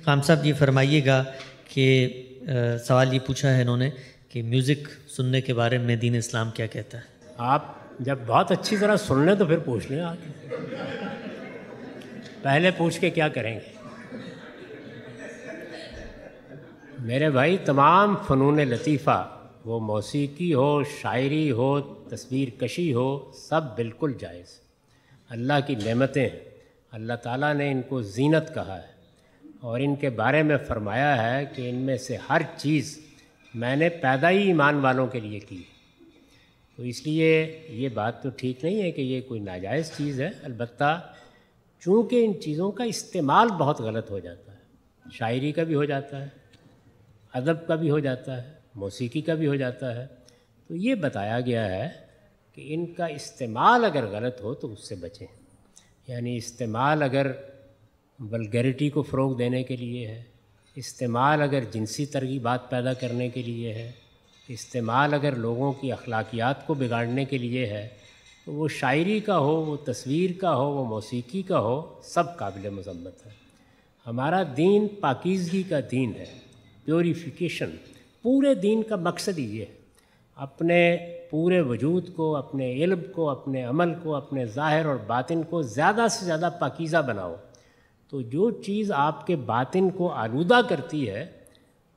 خام صاحب یہ فرمائیے گا کہ سوال یہ پوچھا ہے انہوں نے کہ میوزک سننے کے بارے میں دین اسلام کیا کہتا ہے؟ آپ جب بہت اچھی طرح سن لیں تو پھر پوچھ لیں آگے، پہلے پوچھ کے کیا کریں گے؟ میرے بھائی، تمام فنون لطیفہ، وہ موسیقی ہو، شاعری ہو، تصویر کشی ہو، سب بالکل جائز، اللہ کی نعمتیں ہیں۔ اللہ تعالیٰ نے ان کو زینت کہا ہے اور ان کے بارے میں فرمایا ہے کہ ان میں سے ہر چیز میں نے پیدا ہی ایمان والوں کے لیے کی، تو اس لیے یہ بات تو ٹھیک نہیں ہے کہ یہ کوئی ناجائز چیز ہے۔ البتہ چونکہ ان چیزوں کا استعمال بہت غلط ہو جاتا ہے، شاعری کا بھی ہو جاتا ہے، ادب کا بھی ہو جاتا ہے، موسیقی کا بھی ہو جاتا ہے، تو یہ بتایا گیا ہے کہ ان کا استعمال اگر غلط ہو تو اس سے بچیں۔ یعنی استعمال اگر ولگیرٹی کو فروغ دینے کے لیے ہے، استعمال اگر جنسی ترغیبات پیدا کرنے کے لیے ہے، استعمال اگر لوگوں کی اخلاقیات کو بگاڑنے کے لیے ہے، تو وہ شاعری کا ہو، وہ تصویر کا ہو، وہ موسیقی کا ہو، سب قابل مذمت ہے۔ ہمارا دین پاکیزگی کا دین ہے، پیوریفیکیشن۔ پورے دین کا مقصد ہی یہ ہے، اپنے پورے وجود کو، اپنے علم کو، اپنے عمل کو، اپنے ظاہر اور باطن کو زیادہ سے زیادہ پاکیزہ بناؤ۔ تو جو چیز آپ کے باطن کو آلودہ کرتی ہے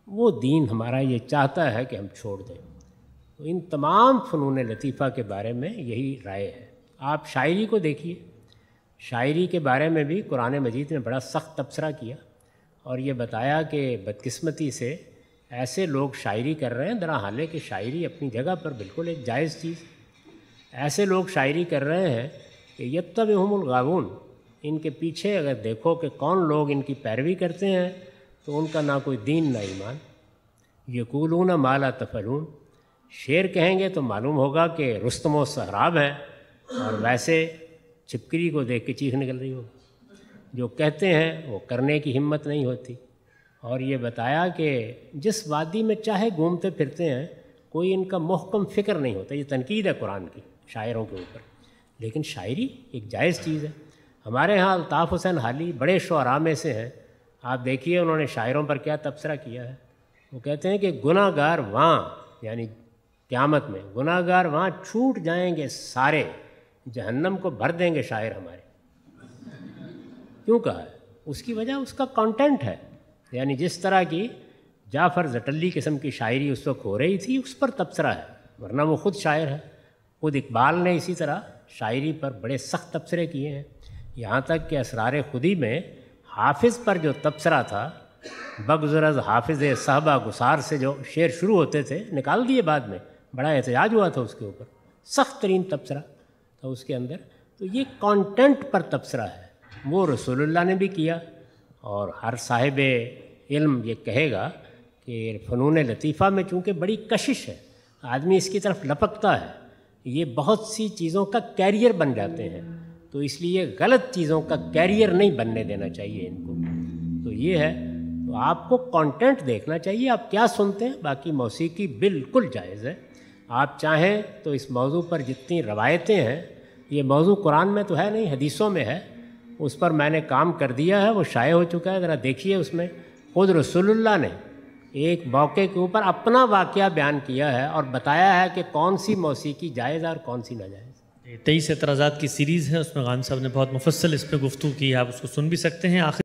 وہ دین ہمارا یہ چاہتا ہے کہ ہم چھوڑ دیں۔ تو ان تمام فنون لطیفہ کے بارے میں یہی رائے ہے۔ آپ شاعری کو دیکھیے، شاعری کے بارے میں بھی قرآن مجید نے بڑا سخت تبصرہ کیا اور یہ بتایا کہ بدقسمتی سے ایسے لوگ شاعری کر رہے ہیں، درحال کہ شاعری اپنی جگہ پر بالکل ایک جائز چیز۔ ایسے لوگ شاعری کر رہے ہیں کہ یتبعہم الغاوون، ان کے پیچھے اگر دیکھو کہ کون لوگ ان کی پیروی کرتے ہیں تو ان کا نہ کوئی دین نہ ایمان۔ یقولون ما لا تفعلون، شعر کہیں گے تو معلوم ہوگا کہ رستم و سہراب ہے، اور ویسے چھپکلی کو دیکھ کے چیخ نکل رہی ہوگی۔ جو کہتے ہیں وہ کرنے کی ہمت نہیں ہوتی۔ اور یہ بتایا کہ جس وادی میں چاہے گھومتے پھرتے ہیں، کوئی ان کا محکم فکر نہیں ہوتا۔ یہ تنقید ہے قرآن کی شاعروں کے اوپر، لیکن شاعری ایک جائز چیز ہے۔ ہمارے ہاں الطاف حسین حالی بڑے شعراء میں سے ہیں، آپ دیکھیے انہوں نے شاعروں پر کیا تبصرہ کیا ہے۔ وہ کہتے ہیں کہ گناہ گار وہاں، یعنی قیامت میں گناہ گار وہاں چھوٹ جائیں گے سارے، جہنم کو بھر دیں گے شاعر ہمارے۔ کیوں کہا ہے؟ اس کی وجہ اس کا کانٹینٹ ہے، یعنی جس طرح کی جعفر زٹلی قسم کی شاعری اس وقت ہو رہی تھی اس پر تبصرہ ہے، ورنہ وہ خود شاعر ہے۔ خود اقبال نے اسی طرح شاعری پر بڑے سخت تبصرے کیے ہیں، یہاں تک کہ اسرار خودی میں حافظ پر جو تبصرہ تھا، بگزرز حافظ صحبہ گسار سے جو شعر شروع ہوتے تھے نکال دیے بعد میں، بڑا احتجاج ہوا تھا اس کے اوپر، سخت ترین تبصرہ تھا اس کے اندر۔ تو یہ کانٹینٹ پر تبصرہ ہے، وہ رسول اللہ نے بھی کیا، اور ہر صاحب علم یہ کہے گا کہ فنون لطیفہ میں چونکہ بڑی کشش ہے، آدمی اس کی طرف لپکتا ہے، یہ بہت سی چیزوں کا کیریئر بن جاتے ہیں، تو اس لیے غلط چیزوں کا کیریئر نہیں بننے دینا چاہیے ان کو۔ تو یہ ہے، تو آپ کو کانٹینٹ دیکھنا چاہیے، آپ کیا سنتے ہیں۔ باقی موسیقی بالکل جائز ہے، آپ چاہیں تو اس موضوع پر جتنی روایتیں ہیں، یہ موضوع قرآن میں تو ہے نہیں، حدیثوں میں ہے، اس پر میں نے کام کر دیا ہے، وہ شائع ہو چکا ہے، ذرا دیکھیے۔ اس میں خود رسول اللہ نے ایک موقع کے اوپر اپنا واقعہ بیان کیا ہے اور بتایا ہے کہ کون سی موسیقی جائز ہے اور کون سی ناجائز۔ 23 اعتراضات کی سیریز ہے، اس میں غانم صاحب نے بہت مفصل اس پہ گفتگو کی ہے، آپ اس کو سن بھی سکتے ہیں۔ آخر